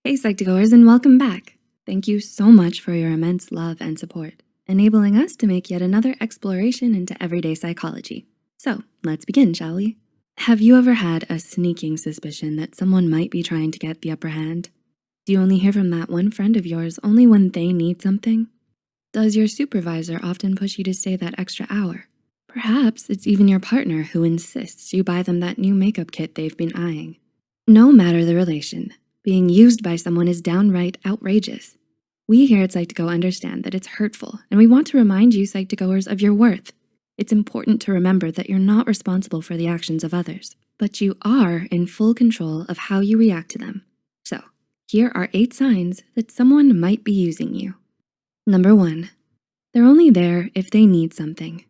Hey Psych2Goers, and welcome back. Thank you so much for your immense love and support, enabling us to make yet another exploration into everyday psychology. So let's begin, shall we? Have you ever had a sneaking suspicion that someone might be trying to get the upper hand? Do you only hear from that one friend of yours only when they need something? Does your supervisor often push you to stay that extra hour? Perhaps it's even your partner who insists you buy them that new makeup kit they've been eyeing. No matter the relation, being used by someone is downright outrageous. We here at Psych2Go understand that it's hurtful, and we want to remind you Psych2Goers of your worth. It's important to remember that you're not responsible for the actions of others, but you are in full control of how you react to them. So here are 8 signs that someone might be using you. Number 1, they're only there if they need something.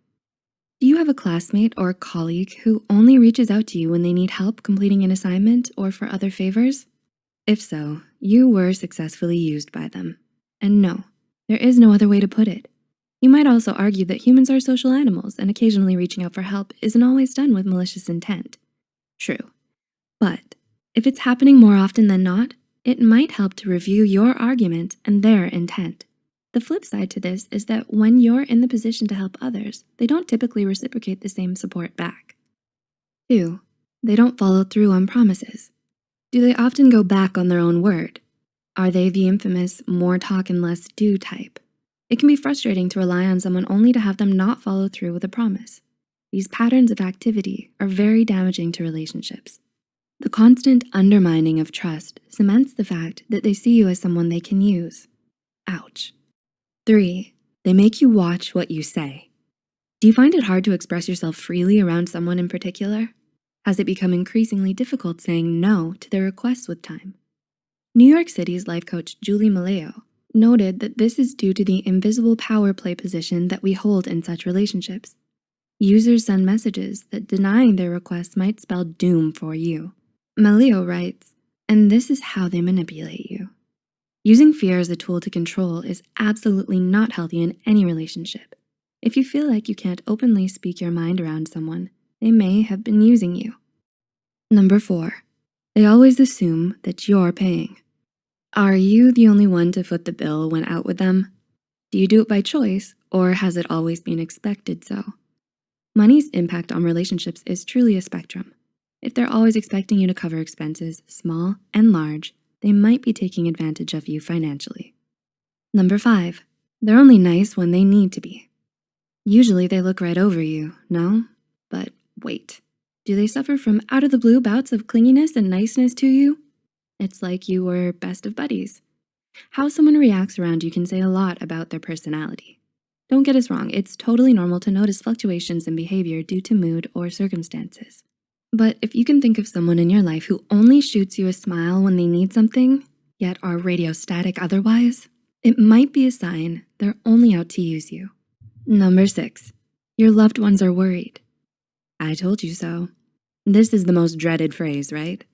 Do you have a classmate or colleague who only reaches out to you when they need help completing an assignment or for other favors? If so, you were successfully used by them. And no, there is no other way to put it. You might also argue that humans are social animals and occasionally reaching out for help isn't always done with malicious intent. True, but if it's happening more often than not, it might help to review your argument and their intent. The flip side to this is that when you're in the position to help others, they don't typically reciprocate the same support back. 2, they don't follow through on promises. Do they often go back on their own word? Are they the infamous more talk and less do type? It can be frustrating to rely on someone only to have them not follow through with a promise. These patterns of activity are very damaging to relationships. The constant undermining of trust cements the fact that they see you as someone they can use. Ouch. 3, they make you watch what you say. Do you find it hard to express yourself freely around someone in particular? Has it become increasingly difficult saying no to their requests with time? New York City's life coach, Julie Maleo, noted that this is due to the invisible power play position that we hold in such relationships. Users send messages that denying their requests might spell doom for you. Maleo writes, and this is how they manipulate you. Using fear as a tool to control is absolutely not healthy in any relationship. If you feel like you can't openly speak your mind around someone, they may have been using you. Number 4, they always assume that you're paying. Are you the only one to foot the bill when out with them? Do you do it by choice, or has it always been expected so? Money's impact on relationships is truly a spectrum. If they're always expecting you to cover expenses, small and large, they might be taking advantage of you financially. Number 5, they're only nice when they need to be. Usually they look right over you, no? But wait, do they suffer from out of the blue bouts of clinginess and niceness to you? It's like you were best of buddies. How someone reacts around you can say a lot about their personality. Don't get us wrong, it's totally normal to notice fluctuations in behavior due to mood or circumstances. But if you can think of someone in your life who only shoots you a smile when they need something, yet are radio static otherwise, it might be a sign they're only out to use you. Number 6, your loved ones are worried. I told you so. This is the most dreaded phrase, right?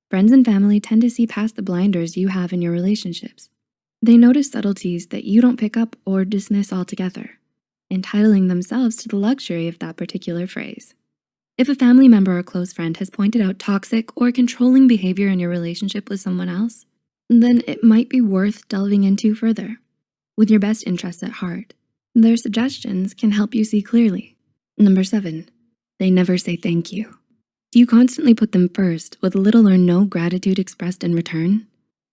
Friends and family tend to see past the blinders you have in your relationships. They notice subtleties that you don't pick up or dismiss altogether, entitling themselves to the luxury of that particular phrase. If a family member or close friend has pointed out toxic or controlling behavior in your relationship with someone else, then it might be worth delving into further. With your best interests at heart, their suggestions can help you see clearly. Number 7, they never say thank you. Do you constantly put them first with little or no gratitude expressed in return?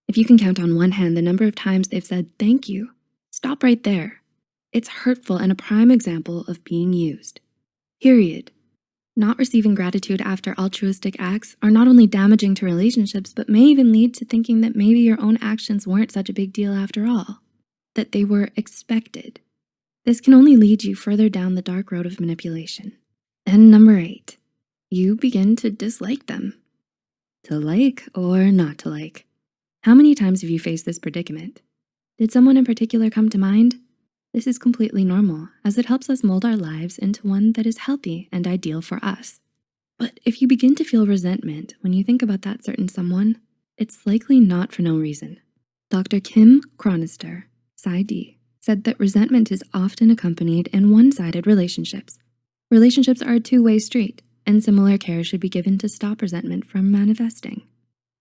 If you can count on one hand the number of times they've said thank you, stop right there. It's hurtful and a prime example of being used. Period. Not receiving gratitude after altruistic acts are not only damaging to relationships, but may even lead to thinking that maybe your own actions weren't such a big deal after all, that they were expected. This can only lead you further down the dark road of manipulation. And number 8, you begin to dislike them. To like or not to like. How many times have you faced this predicament? Did someone in particular come to mind? This is completely normal, as it helps us mold our lives into one that is healthy and ideal for us. But if you begin to feel resentment when you think about that certain someone, it's likely not for no reason. Dr. Kim Chronister, PsyD, said that resentment is often accompanied in one-sided relationships. Relationships are a two-way street, and similar care should be given to stop resentment from manifesting.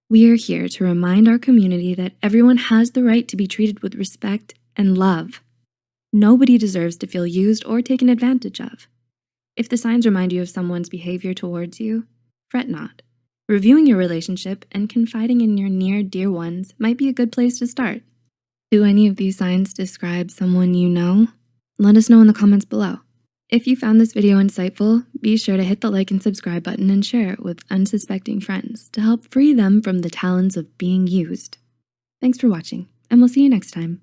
We are here to remind our community that everyone has the right to be treated with respect and love. Nobody deserves to feel used or taken advantage of. If the signs remind you of someone's behavior towards you, fret not. Reviewing your relationship and confiding in your near dear ones might be a good place to start. Do any of these signs describe someone you know? Let us know in the comments below. If you found this video insightful, be sure to hit the like and subscribe button and share it with unsuspecting friends to help free them from the talons of being used. Thanks for watching, and we'll see you next time.